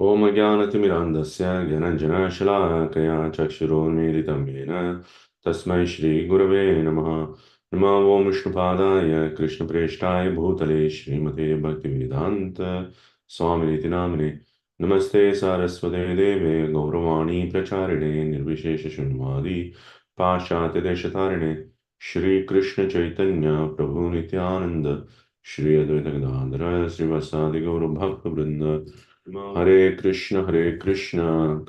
Om Jnanatimirandasya Gyananjanashalaakaya Chakshurunmilitam Yena Tasmai Shri Gurave Namaha. Namo Om Vishnupadaya Krishna Preshtaya Bhutale Srimate Bhaktivedanta Swamiti Namane. Namaste Saraswate Deve Gauravani Pracharine Nirvishesha Shunyavadi Pashate Deshatarine Shri Krishna Chaitanya Prabhu Nityananda Shri Advaita Gadadhara Srivasadi Gaura Bhakta Vrinda Hare Krishna, Krishna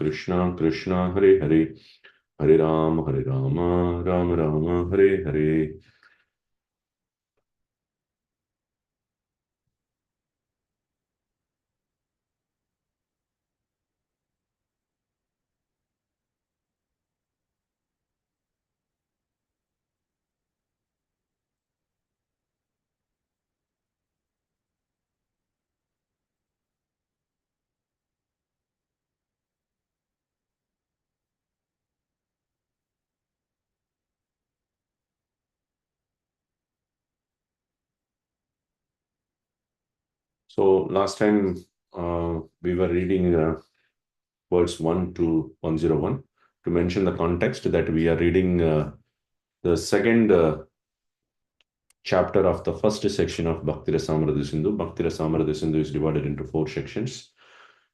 Krishna, Hare Hare, Hare Rama, Rama Rama, Hare Hare. So last time we were reading verse 1 to 101 to mention the context that we are reading the second chapter of the first section of Bhakti-rasāmṛta-sindhu. Bhakti-rasāmṛta-sindhu is divided into 4 sections,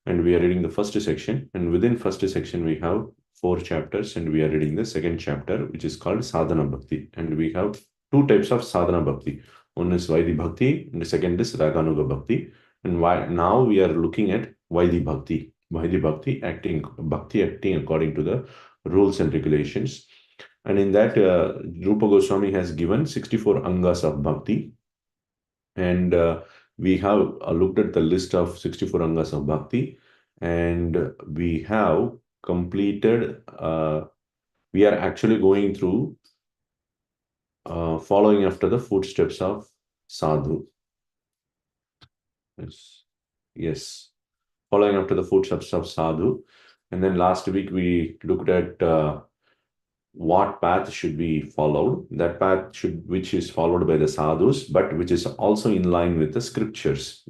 and we are reading the first section. And within first section, we have 4 chapters, and we are reading the second chapter, which is called Sadhana Bhakti. And we have 2 types of Sadhana Bhakti. One is Vaidhi Bhakti, and the second is Raganuga Bhakti. And now we are looking at Vaidhi Bhakti. Vaidhi Bhakti acting according to the rules and regulations. And in that, Rupa Goswami has given 64 angas of bhakti. And we have looked at the list of 64 angas of bhakti. And we have completed, we are actually going through following after the footsteps of sadhu. Yes. Following after the footsteps of sadhu. And then last week we looked at what path should be followed. That path which is followed by the sadhus, but which is also in line with the scriptures.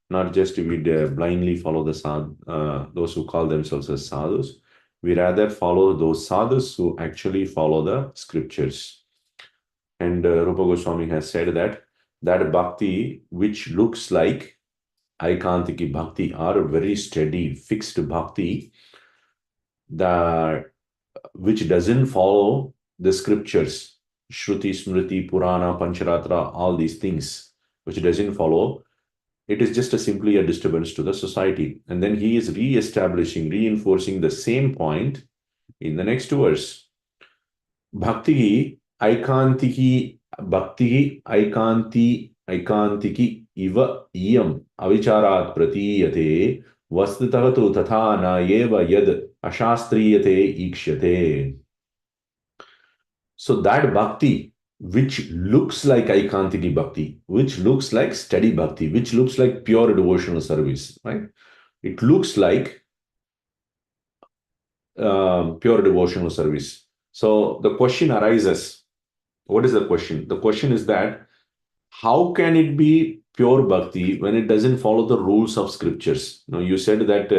Not just we blindly follow the those who call themselves as sadhus. We rather follow those sadhus who actually follow the scriptures. And Rupa Goswami has said that bhakti, which looks like Aikantiki bhakti, or very steady, fixed bhakti, which doesn't follow the scriptures, Shruti, Smriti, Purana, Pancharatra, all these things, which doesn't follow, it is just simply a disturbance to the society. And then he is reinforcing the same point in the next verse. Bhakti aikantiki iva iyam avicharat pratiyate vastutah tu tatha na eva yad ashastriyate ikshyate. So that bhakti, which looks like aikantiki bhakti, which looks like steady bhakti, which looks like pure devotional service, right? It looks like pure devotional service. So the question arises, what is the question? The question is that how can it be pure bhakti when it doesn't follow the rules of scriptures? You said that,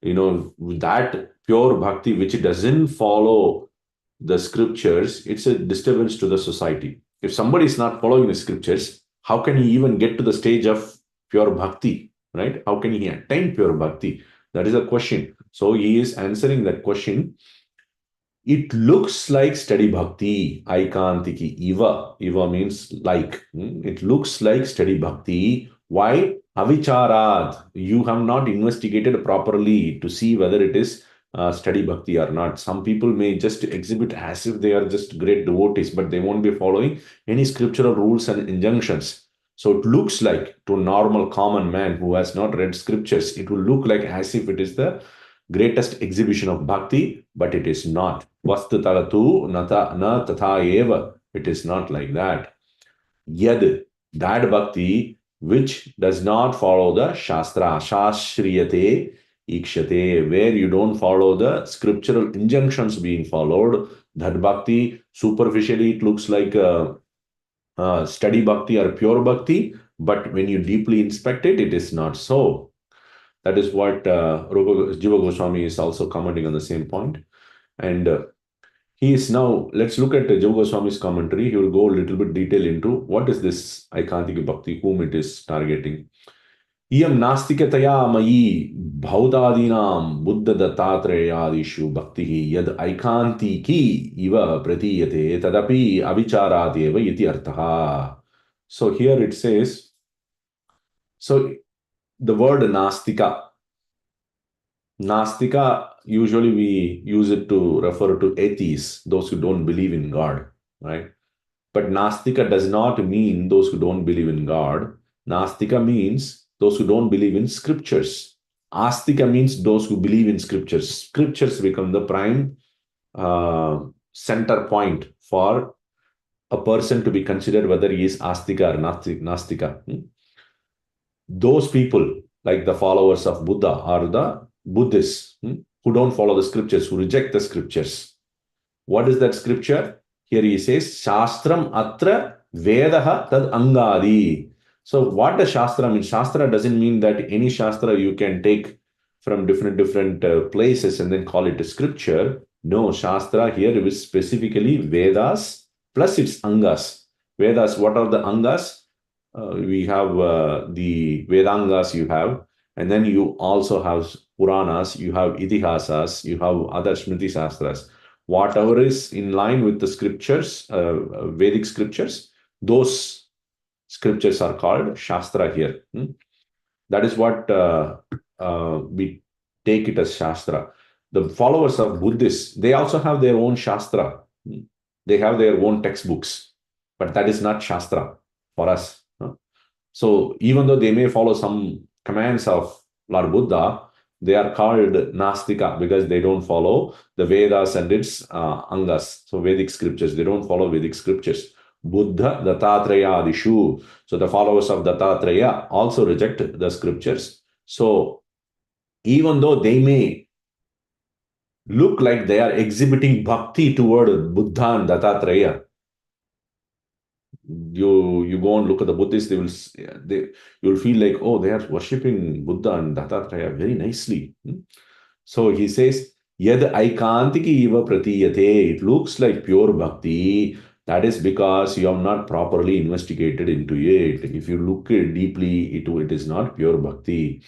that pure bhakti which doesn't follow the scriptures, it's a disturbance to the society. If somebody is not following the scriptures, how can he even get to the stage of pure bhakti, right? How can he attain pure bhakti? That is a question. So he is answering that question. It looks like steady bhakti, aikantiki, iva. Iva means like. It looks like steady bhakti. Why? Avicharad. You have not investigated properly to see whether it is steady bhakti or not. Some people may just exhibit as if they are just great devotees, but they won't be following any scriptural rules and injunctions. So it looks like, to a normal common man who has not read scriptures, it will look like as if it is the greatest exhibition of bhakti, but it is not. Vastutah tu na tatha eva. It is not like that. Yad, that bhakti which does not follow the shastra, shashriyate ikshate, where you don't follow the scriptural injunctions being followed, that bhakti, superficially it looks like steady bhakti or pure bhakti, but when you deeply inspect it, it is not so. That is what Jiva Goswami is also commenting on the same point. And he is now, let's look at Jiva Goswami's commentary. He will go a little bit detail into what is this Aikantika Bhakti, whom it is targeting. Iyam nastikataya mayi bhaudadinam buddha dattatreyaadishu bhaktihi yad aikantiki iva pratiyate tadapi avicharadeva iti arthaha. So here it says, so the word nastika, usually we use it to refer to atheists, those who don't believe in God, right? But nastika does not mean those who don't believe in God. Nastika means those who don't believe in scriptures. Astika means those who believe in scriptures. Scriptures become the prime center point for a person to be considered whether he is astika or nastika. Those people, like the followers of Buddha or the Buddhists, who don't follow the scriptures, who reject the scriptures. What is that scripture? Here he says, Shastram atra vedaha tad angadi. So what does Shastra mean? Shastra doesn't mean that any Shastra you can take from different places and then call it a scripture. No, Shastra here is specifically Vedas plus its Angas. Vedas, what are the Angas? We have the Vedangas you have, and then you also have Puranas, you have Itihasas, you have other Smriti Shastras. Whatever is in line with the scriptures, Vedic scriptures, those scriptures are called Shastra here. That is what we take it as Shastra. The followers of Buddhists, they also have their own Shastra. They have their own textbooks, but that is not Shastra for us. So even though they may follow some commands of Lord Buddha, they are called Nastika because they don't follow the Vedas and its Angas. So Vedic scriptures, they don't follow Vedic scriptures. Buddha Dattatreyaadishu. So the followers of Dattatreya also reject the scriptures. So even though they may look like they are exhibiting bhakti toward Buddha and Dattatreya, you go and look at the Buddhists, you'll feel like, oh, they are worshipping Buddha and Dattatreya very nicely. So he says, Yad aikantiki iva pratiyate. It looks like pure bhakti. That is because you have not properly investigated into it. If you look deeply into it, is not pure bhakti.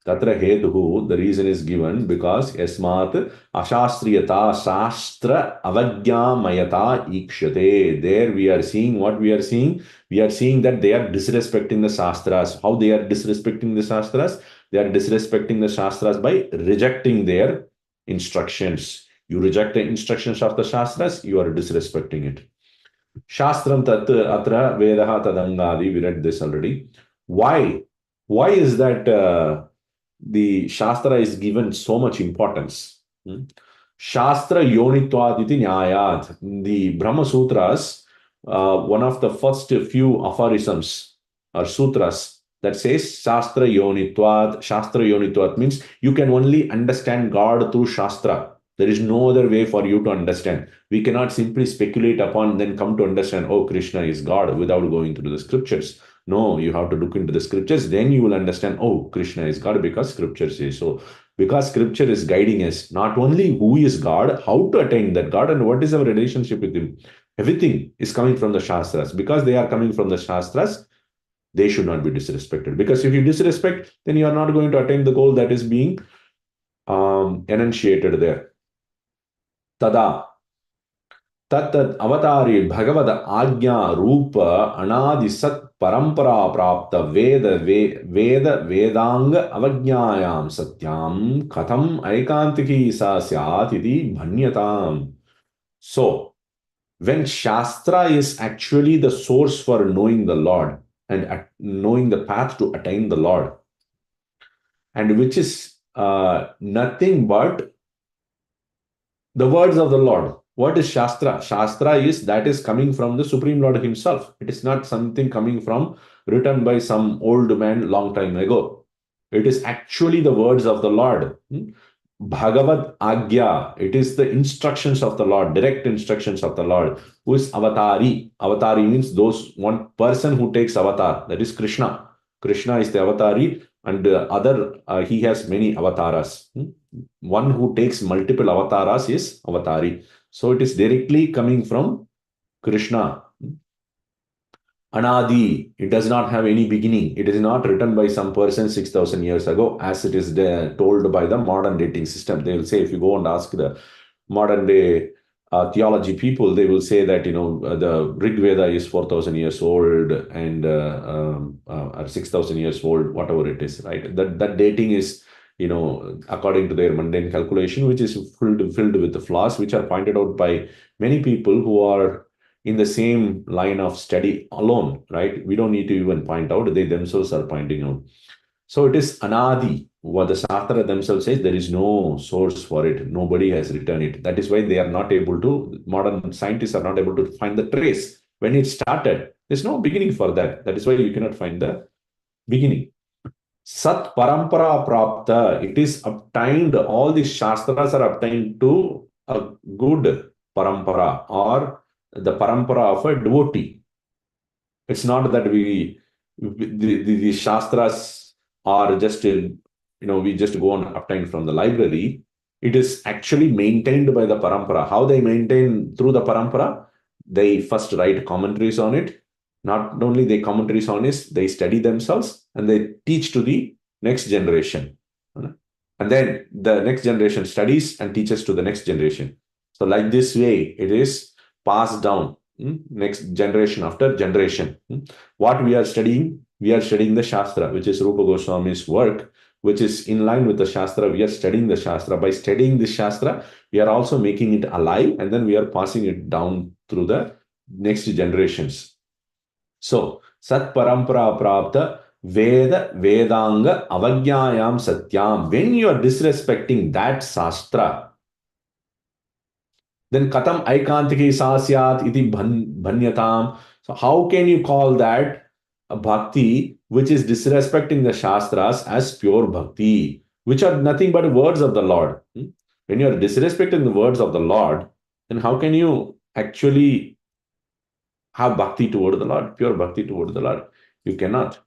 Tatra hetuhu, the reason is given because yasmat ashastriyata shastra avajnamayata ikshate. There we are seeing what we are seeing. We are seeing that they are disrespecting the shastras. How they are disrespecting the shastras? They are disrespecting the shastras by rejecting their instructions. You reject the instructions of the shastras, you are disrespecting it. Shastram tat atra vedaha tadangadi. We read this already. Why? Why is that the Shastra is given so much importance? Shastra yonitvad iti nyayat. The Brahma Sutras, one of the first few aphorisms or sutras that says Shastra yonitvad. Shastra yonitvad means you can only understand God through Shastra. There is no other way for you to understand. We cannot simply speculate upon then come to understand, oh, Krishna is God without going through the scriptures. No, you have to look into the scriptures. Then you will understand, oh, Krishna is God because scripture says so. Because scripture is guiding us, not only who is God, how to attain that God and what is our relationship with him. Everything is coming from the Shastras. Because they are coming from the Shastras, they should not be disrespected. Because if you disrespect, then you are not going to attain the goal that is being enunciated there. Tada tat avatari bhagavad agnya rupa anadi sat parampara prapta veda vedanga avajnayam satyam katham aikantiki sa syat iti bhanyatam. So when Shastra is actually the source for knowing the Lord and knowing the path to attain the Lord, and which is nothing but the words of the Lord. What is Shastra? Shastra is that is coming from the Supreme Lord himself. It is not something coming from written by some old man long time ago. It is actually the words of the Lord. Bhagavad Agya. It is the instructions of the Lord, direct instructions of the Lord. Who is Avatari? Avatari means those one person who takes avatar. That is Krishna. Krishna is the Avatari. and he has many avatars. One who takes multiple avatars is avatari. So it is directly coming from Krishna. Anadi, it does not have any beginning. It is not written by some person 6,000 years ago, as it is told by the modern dating system. They will say, if you go and ask the modern day theology people, they will say that, the Rig Veda is 4,000 years old and or 6,000 years old, whatever it is, right? That dating is, according to their mundane calculation, which is filled with the flaws, which are pointed out by many people who are in the same line of study alone, right? We don't need to even point out, they themselves are pointing out. So it is anadi. What the Shastra themselves says, there is no source for it. Nobody has written it. That is why they are not able to, modern scientists are not able to find the trace. When it started, there's no beginning for that. That is why you cannot find the beginning. Sat parampara prapta, it is obtained, all these Shastras are obtained to a good parampara or the parampara of a devotee. It's not that the Shastras are just, we just go and obtain from the library. It is actually maintained by the parampara. How they maintain through the parampara? They first write commentaries on it. Not only they commentaries on it, they study themselves and they teach to the next generation. And then the next generation studies and teaches to the next generation. So like this way, it is passed down, next generation after generation. What we are studying? We are studying the Shastra, which is Rupa Goswami's work, which is in line with the Shastra. We are studying the Shastra. By studying the Shastra, we are also making it alive, and then we are passing it down through the next generations. So, Sat Parampara Prapta Veda Vedanga Avajnayam Satyam. When you are disrespecting that Shastra, then Katam Aikantiki Sasyat iti Bhanyatam. So, how can you call that a bhakti which is disrespecting the Shastras as pure bhakti, which are nothing but words of the Lord? When you are disrespecting the words of the Lord, then how can you actually have bhakti toward the Lord, pure bhakti toward the Lord? You cannot.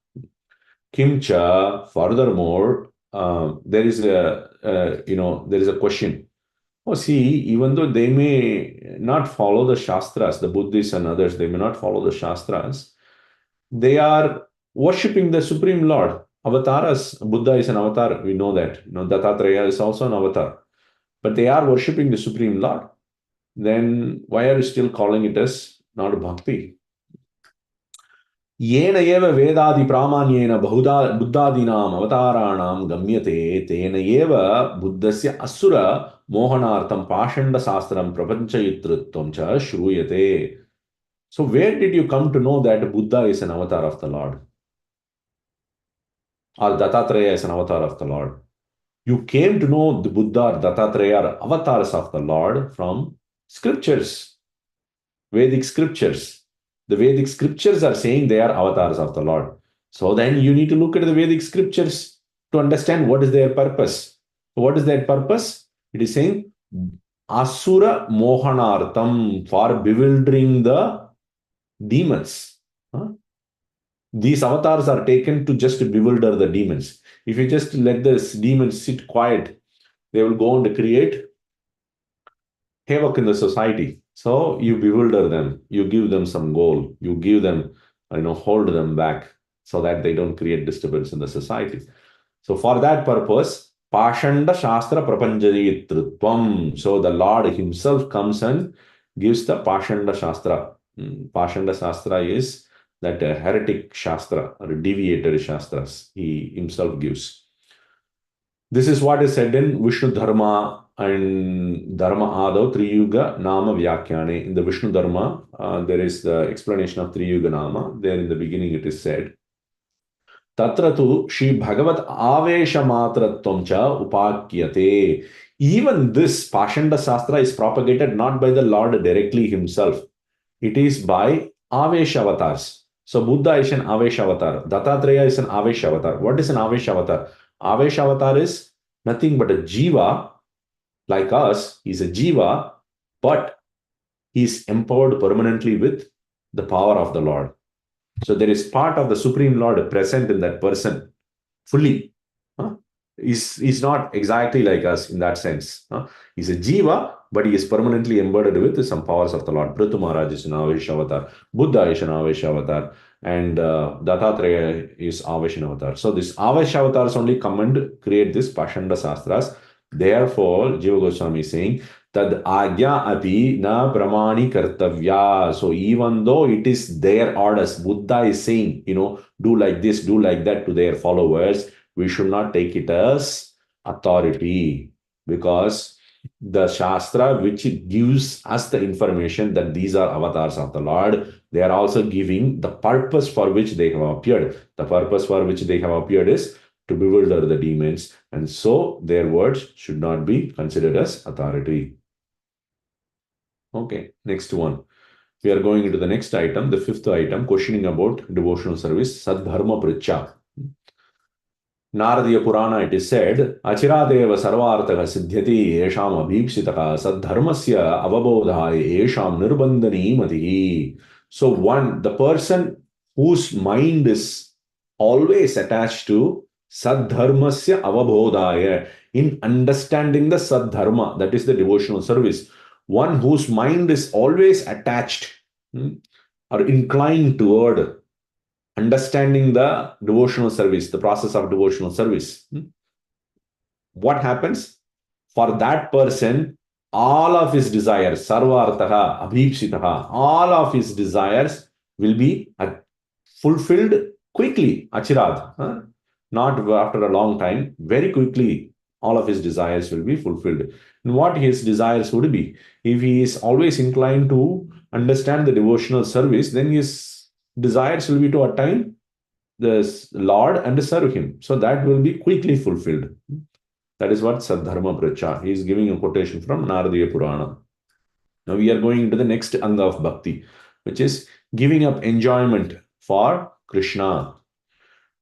Kimcha, furthermore, there is a question. Oh, see, even though they may not follow the Shastras, the Buddhists and others, they may not follow the Shastras, they are worshipping the Supreme Lord. Avatars, Buddha is an avatar, we know that. Dattatreya is also an avatar. But they are worshipping the Supreme Lord. Then why are you still calling it as not bhakti? येन एव वेदादि प्रामाण्येन बहुधा बुद्धादीनाम् अवताराणां गम्यते तेन एव बुद्धस्य असुर मोहनार्थं पाषण्डशास्त्रं प्रपञ्चयितृत्वं च श्रूयते. So where did you come to know that Buddha is an avatar of the Lord? Or Dattatreya is an avatar of the Lord? You came to know the Buddha or Dattatreya are avatars of the Lord from scriptures, Vedic scriptures. The Vedic scriptures are saying they are avatars of the Lord. So then you need to look at the Vedic scriptures to understand what is their purpose. What is their purpose? It is saying Asura Mohanartham, for bewildering the demons. These avatars are taken to just bewilder the demons. If you just let the demons sit quiet, they will go on to create havoc in the society. So you bewilder them, you give them some goal, you give them, hold them back so that they don't create disturbance in the society. So for that purpose, Pashanda Shastra Prapanjayitritvam. So the Lord himself comes and gives the Pashanda Shastra. Pashanda Shastra is that heretic Shastra or deviated Shastras he himself gives. This is what is said in Vishnu Dharma and Dharma Adav Triyuga Nama Vyakyane. In the Vishnu Dharma, there is the explanation of Triyuga Nama. There in the beginning it is said, Tatra tu Shri Bhagavat Avesha Matratvam cha Upakyate. Even this Pashanda Shastra is propagated not by the Lord directly himself. It is by Avesha avatars. So Buddha is an Avesha avatar. Dattatreya is an Avesha avatar. What is an Avesha avatar? Avesha avatar is nothing but a jiva, like us. He's a jiva, but he's empowered permanently with the power of the Lord. So there is part of the Supreme Lord present in that person. fully. Huh? He's not exactly like us in that sense. Huh? He's a Jiva, but he is permanently embedded with some powers of the Lord. Prithu Maharaj is an Avesh avatar, Buddha is an Avesh avatar, and Dattatreya is Avesh avatar. So this Avesh avatars only come and create this Pashanda Sastras. Therefore, Jiva Goswami is saying, Tad Agya api na pramani kartavya. So even though it is their orders, Buddha is saying, do like this, do like that to their followers, we should not take it as authority, because the Shastra, which gives us the information that these are avatars of the Lord, they are also giving the purpose for which they have appeared. The purpose for which they have appeared is to bewilder the demons, and so their words should not be considered as authority. Okay, next one. We are going into the next item, the fifth item, questioning about devotional service, Sadharma Pricha. Naradiya Purana, it is said, Achiradeva sarvartaka siddhyati esham abhipsitaka saddharmasya avabodhaya esham nirbandhani matihi. So the person whose mind is always attached to saddharmasya avabodhaya, in understanding the saddharma, that is the devotional service, one whose mind is always attached or inclined toward understanding the devotional service, the process of devotional service. What happens? For that person, all of his desires, sarvartaha, abhipsitaha, all of his desires will be fulfilled quickly, achirad. Not after a long time, very quickly, all of his desires will be fulfilled. And what his desires would be? If he is always inclined to understand the devotional service, then his desires will be to attain the Lord and serve him. So that will be quickly fulfilled. That is what Sadharma Pracha. He is giving a quotation from Naradiya Purana. Now we are going into the next anga of bhakti, which is giving up enjoyment for Krishna.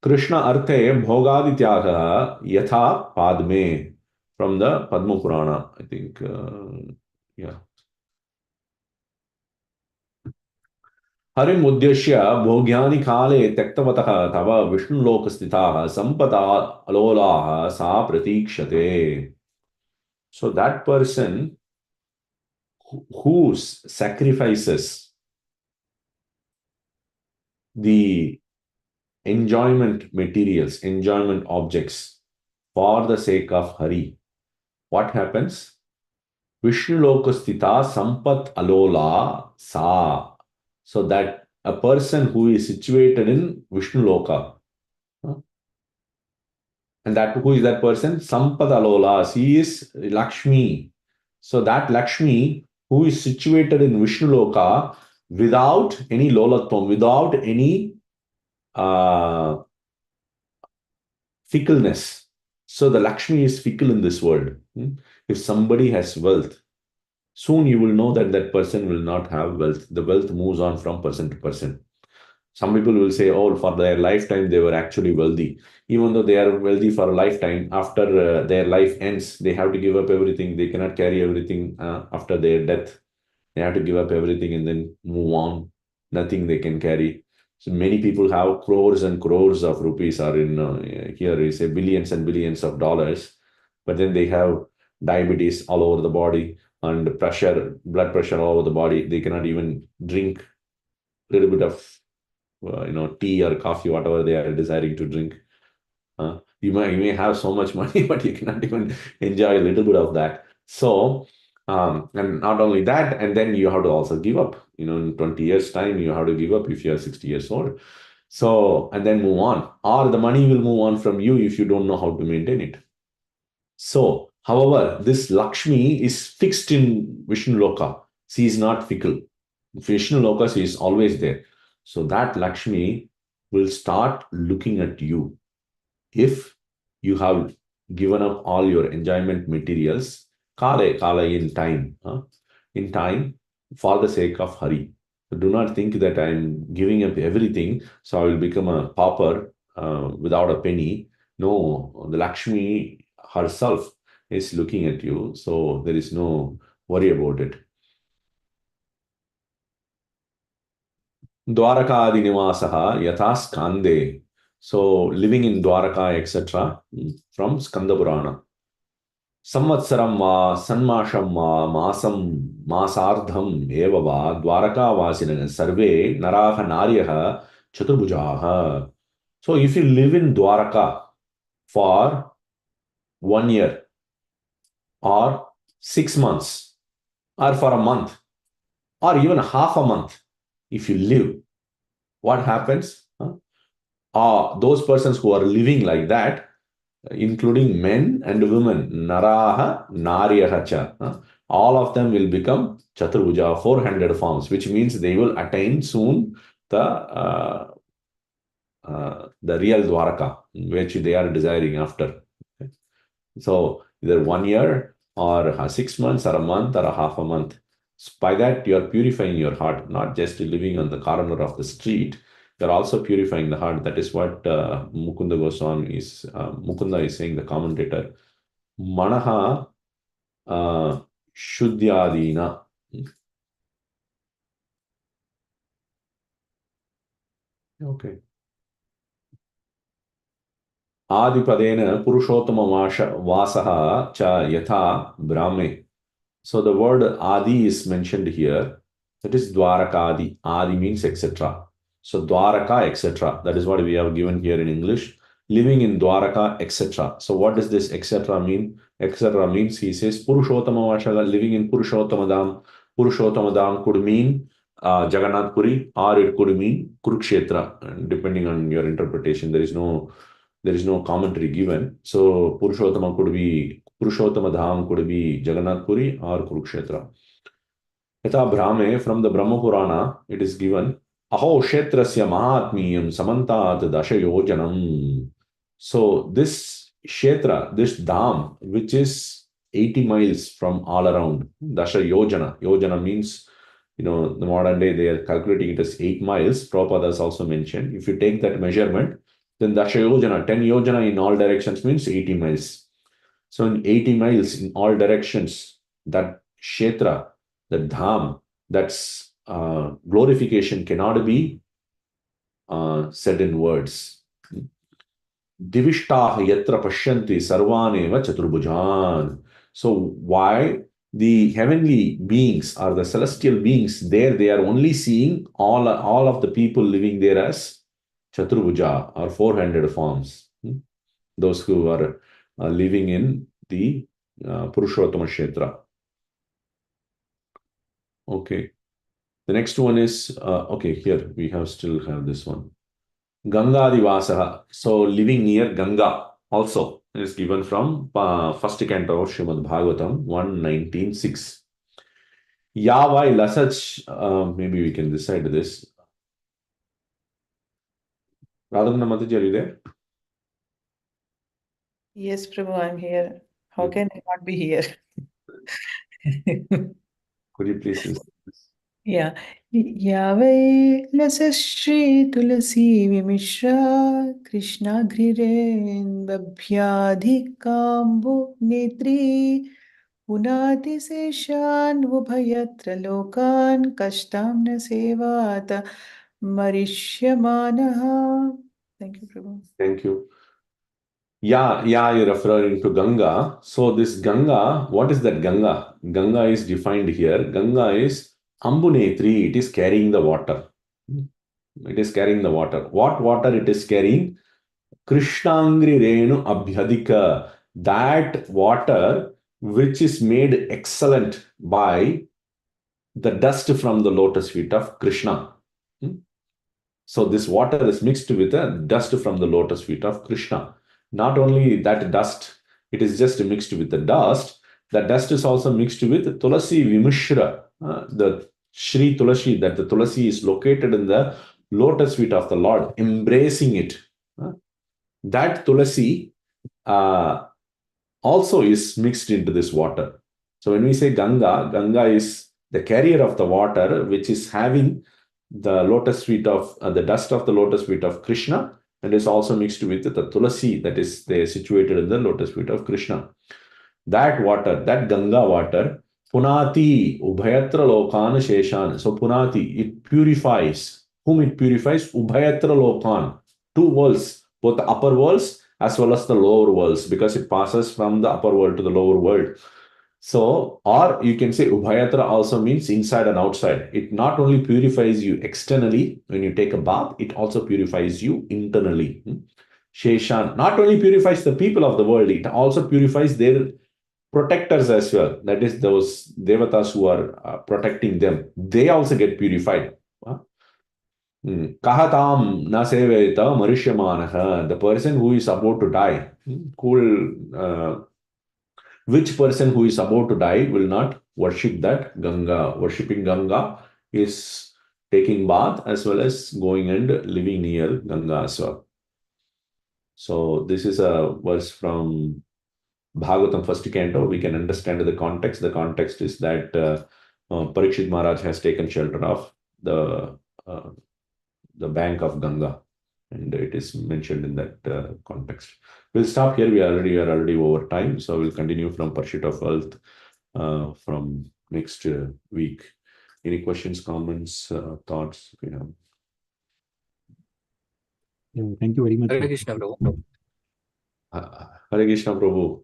Krishna arte bhogadi tyaga yatha padme, from the Padma Purana, I think. Yeah. Harim उद्देश्य भोग्यानि काले त्यक्तवतः तव विष्णुलोकस्थिताः संपदा अलोलाः सा प्रतीक्षते. So that person who sacrifices the enjoyment materials, enjoyment objects for the sake of Hari, what happens? Vishnu lokastita sampat alola sa. So that a person who is situated in Vishnu loka, and that who is that person? Sampad alola. She is Lakshmi. So that Lakshmi who is situated in Vishnu loka without any lolatvam, without any fickleness. So the Lakshmi is fickle in this world. If somebody has wealth, soon you will know that that person will not have wealth. The wealth moves on from person to person. Some people will say, oh, for their lifetime, they were actually wealthy. Even though they are wealthy for a lifetime, after their life ends, they have to give up everything. They cannot carry everything after their death. They have to give up everything and then move on. Nothing they can carry. So many people have crores and crores of rupees, or here we say billions and billions of dollars, but then they have diabetes all over the body and pressure, blood pressure all over the body. They cannot even drink a little bit of tea or coffee, whatever they are desiring to drink. You may have so much money, but you cannot even enjoy a little bit of that. So, and not only that, and then you have to also give up. In 20 years' time, you have to give up if you are 60 years old. So, and then move on. Or the money will move on from you if you don't know how to maintain it. So, however, this Lakshmi is fixed in Vishnu Loka. She is not fickle. Vishnu Loka, she is always there. So that Lakshmi will start looking at you. If you have given up all your enjoyment materials, kale in time, for the sake of Hari. So do not think that I'm giving up everything, so I will become a pauper without a penny. No, the Lakshmi herself is looking at you, so there is no worry about it. Dwarakadi nivasaha yatha skande. So living in Dwaraka, etc. From Skanda Purana. Samvatsaram va, Sanmasham va, Masam, Masardham eva va, Dwaraka vasina sarve, Naraha Naryaha, Chaturbujaha. So if you live in Dwaraka for 1 year or 6 months or for a month or even half a month, if you live, what happens? Those persons who are living like that, including men and women, Naraha, Naryaha cha, all of them will become Chaturbuja, 400 forms, which means they will attain soon the real Dwaraka, which they are desiring after. So either 1 year or 6 months or a month or a half a month. By that, you are purifying your heart, not just living on the corner of the street. You're also purifying the heart. That is what Mukunda is saying, the commentator. Manaha Shuddhyadina. Okay. Adipadena Purushottama Vasaha cha Yatha Brahme. So the word Adi is mentioned here. That is Dwaraka Adi means etc. So Dwaraka, etc. That is what we have given here in English. Living in Dwaraka, etc. So what does this etc. mean? Etc. means he says Purushottama Vashaga, living in Purushottamadam. Purushottamadam could mean Jagannath Puri, or it could mean Kurukshetra, depending on your interpretation. There is no commentary given. So Purushottama could be Purushottama Dham, could be Jagannath Puri or Kurukshetra. Yatha Brahme, from the Brahma Purana, it is given Aho Kshetrasya Mahatmiyam Samantat Dashayojanam. So this Kshetra, this Dham, which is 80 miles from all around, Dashayojana. Yojana means, the modern day they are calculating it as 8 miles. Prabhupada has also mentioned. If you take that measurement, then Dashayojana, 10 yojana in all directions means 80 miles. So in 80 miles in all directions, that Kshetra, that Dham, that's glorification cannot be said in words. Divishtaha yatra pashyanti sarvaneva chaturbujan. So why the heavenly beings or the celestial beings there, they are only seeing all of the people living there as Chaturbuja or 400 forms. Those who are living in the Purushottama Kshetra. Okay. The next one is, here we still have this one. Ganga Divasaha. So living near Ganga also is given from first canto of Srimad Bhagavatam 119.6. Yavai Lasach, maybe we can decide this. Radhamana Mataji, are you there? Yes, Prabhu, I'm here. How can I not be here? Could you please listen to this? Yeah. Yavai lasashri tulasi vimishra Krishna griren babhyadhikambu netri Punati seshan vubhayatra lokan kashtam na sevata marishyamanaha. Thank you, Prabhu. Thank you. Yeah, you're referring to Ganga. So this Ganga, what is that Ganga? Ganga is defined here. Ganga is Ambunetri. It is carrying the water. It is carrying the water. What water it is carrying? Krishnangri Renu Abhyadika. That water which is made excellent by the dust from the lotus feet of Krishna. So this water is mixed with the dust from the lotus feet of Krishna. Not only that dust, it is just mixed with the dust. The dust is also mixed with Tulasi Vimishra, the Shri Tulasi, that the Tulasi is located in the lotus feet of the Lord, embracing it. That Tulasi also is mixed into this water. So when we say Ganga, Ganga is the carrier of the water, which is having the lotus feet of the dust of the lotus feet of Krishna, and is also mixed with the Tulasi that is there situated in the lotus feet of Krishna. That water, that Ganga water, Punati Ubhayatra Lokan Sheshan. So Punati, it purifies. Whom it purifies? Ubhayatra Lokan. Two worlds. both the upper worlds as well as the lower worlds, because it passes from the upper world to the lower world. So, or you can say Ubhayatra also means inside and outside. It not only purifies you externally when you take a bath, it also purifies you internally. Sheshan not only purifies the people of the world, it also purifies their protectors as well. That is, those devatas who are protecting them. They also get purified. Kahatam na seveta marishyamanaha. The person who is about to die, which person who is about to die will not worship that Ganga? Worshipping Ganga is taking bath as well as going and living near Ganga as well. So this is a verse from Bhagavatam first canto. We can understand the context. The context is that Parikshit Maharaj has taken shelter of the bank of Ganga, and it is mentioned in that context. We'll stop here. We are already over time, so we'll continue from Pursuit of Wealth from next week. Any questions, comments, thoughts? You know. Yeah, thank you very much. Hare Krishna, Prabhu. Hare Krishna, Prabhu.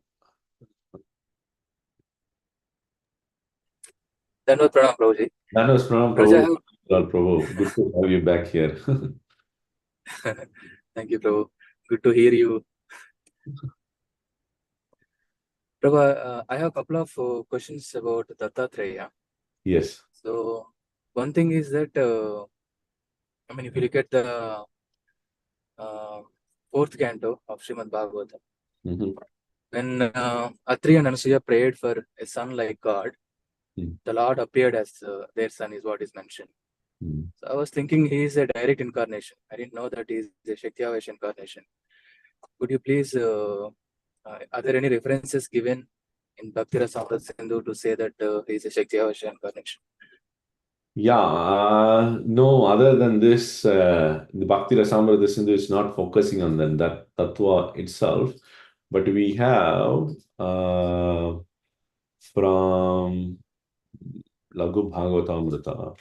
Dhanavad Pranam, Prabhuji. Dhanavad Pranam, Prabhu. Prabhu. Good to have you back here. Thank you, Prabhu. Good to hear you. Prabhu, I have a couple of questions about Dattatreya. Yes. So, one thing is that, if you look at the fourth canto of Srimad Bhagavatam, when Atri and Anasuya prayed for a son like God, the Lord appeared as their son, is what is mentioned. So I was thinking he is a direct incarnation. I didn't know that he is a Shakti-avesha incarnation. Could you please, are there any references given in Bhakti-rasāmṛta-sindhu to say that he is a Shakti-avesha incarnation? Yeah, no, other than this, the Bhakti-rasāmṛta-sindhu is not focusing on that tattva itself, but we have from Laghu Bhagavatamrita.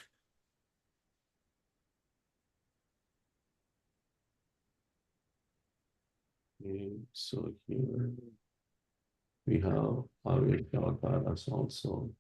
So here we have Avesha Avataras also.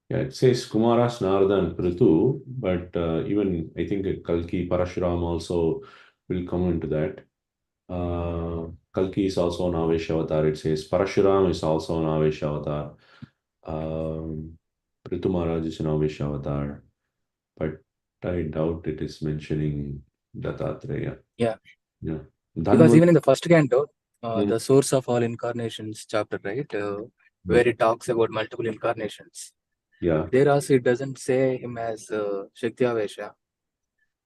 Yeah, it says Kumaras, Narada, and Prithu, but even I think Kalki, Parashuram also will come into that. Kalki is also an Avesha avatar. It says Parashuram is also an Avesha avatar. Prithu Maharaj is an Avesha avatar, but I doubt it is mentioning Dattatreya. Yeah. Yeah. Because even in the first canto, the source of all incarnations chapter, right, where it talks about multiple incarnations. Yeah. There also it doesn't say him as Shakti-avesha.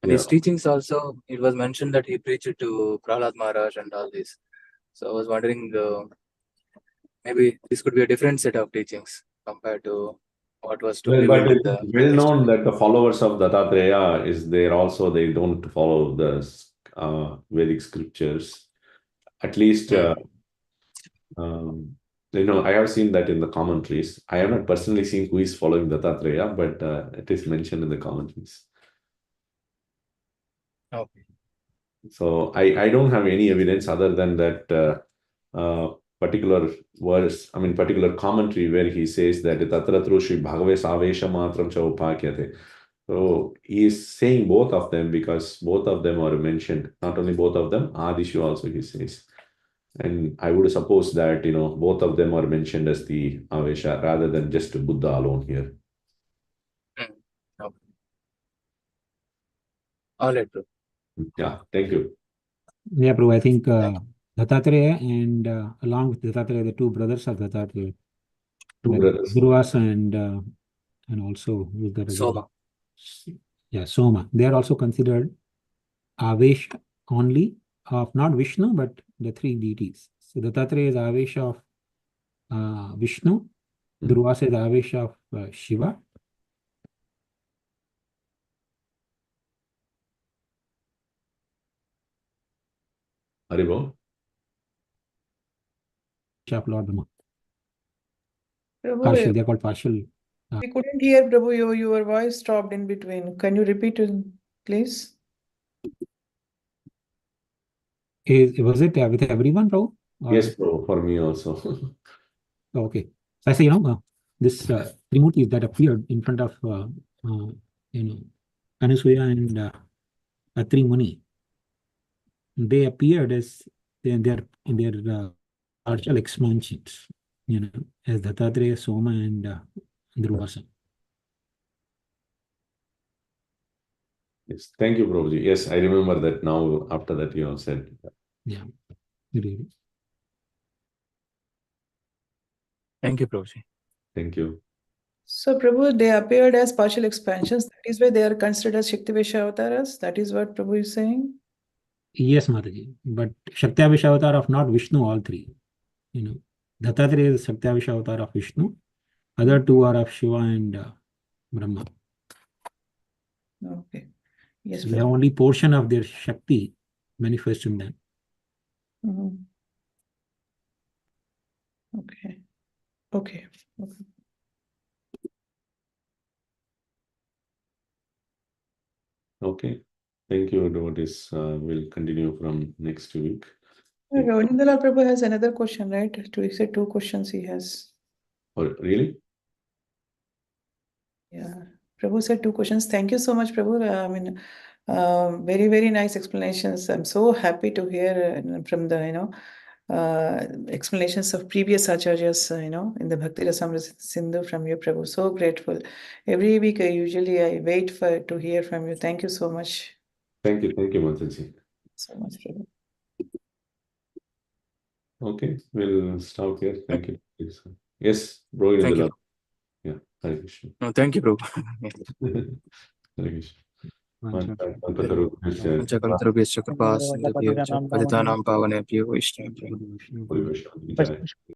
And Yeah. his teachings also, it was mentioned that he preached to Prahlad Maharaj and all this. So I was wondering, maybe this could be a different set of teachings compared to what was to But revealed in it the is well known that the followers of Dattatreya is there also. They don't follow the Vedic scriptures. At least, I have seen that in the commentaries. I have not personally seen who is following Dattatreya, but it is mentioned in the commentaries. Okay. So I don't have any evidence other than that particular verse, particular commentary where he says that Tatra Trushi Bhagaves Avesha Matram Cha Upakyate. So he is saying both of them because both of them are mentioned. Not only both of them, Adishu also he says. And I would suppose that, both of them are mentioned as the Avesha rather than just Buddha alone here. Okay. All right, bro. Yeah, thank you. Yeah, Prabhu, I think Dattatreya and along with Dattatreya, the two brothers of Dattatreya, Two brothers. Durvasa and also who's the other guy? Soma. Yeah, Soma. They are also considered Avesh only of not Vishnu, but the three deities. So Dattatreya is Avesh of Vishnu, Durvasa is Avesh of Shiva, Haribo. of Lord Brahma. Prabhu, Partial, they're called partial. we couldn't hear, Prabhu. Your voice stopped in between. Can you repeat it, please? Was it with everyone, Prabhu? Or- Yes, bro, for me also. Okay. So I say, this Trimurtis that appeared in front of, Anasuya and Atri Muni, they appeared as in their partial expansions, as Dattatreya, Soma, and Durvasa. Yes, thank you, Prabhuji. Yes, I remember that now. After that, you have said. Yeah. Really. Thank you, Prabhuji. Thank you. So, Prabhu, they appeared as partial expansions. That is why they are considered as Shaktivesha avatars. That is what Prabhu is saying. Yes, Mataji. But Shakti avatar of not Vishnu, all three. Dattatreya is Shakti avatar of Vishnu. Other two are of Shiva and Brahma. Okay. Yes, So they have Prabhu. only portion of their Shakti manifest in them. Mhm. Okay. Okay. Okay. Okay. Thank you, devotees. We'll continue from next week. Ravindra Prabhu has another question, right? He said 2 questions he has. Oh, really? Yeah. Prabhu said 2 questions. Thank you so much, Prabhu. I mean, very, very nice explanations. I'm so happy to hear from the, explanations of previous acharyas, in the Bhakti-rasāmṛta-sindhu from you, Prabhu. So grateful. Every week, I wait to hear from you. Thank you so much. Thank you, Mansaji. So much, Prabhu. Okay, we'll stop here. Thank you. Yes, bro. Thank you. Yeah, Hare Krishna. No, thank you, Prabhu. Hare Krishna. Panchakaltarubhyascha kripa sindhubhyascha patitanam pavanebhyo vaishnavibhyo Hare Krishna.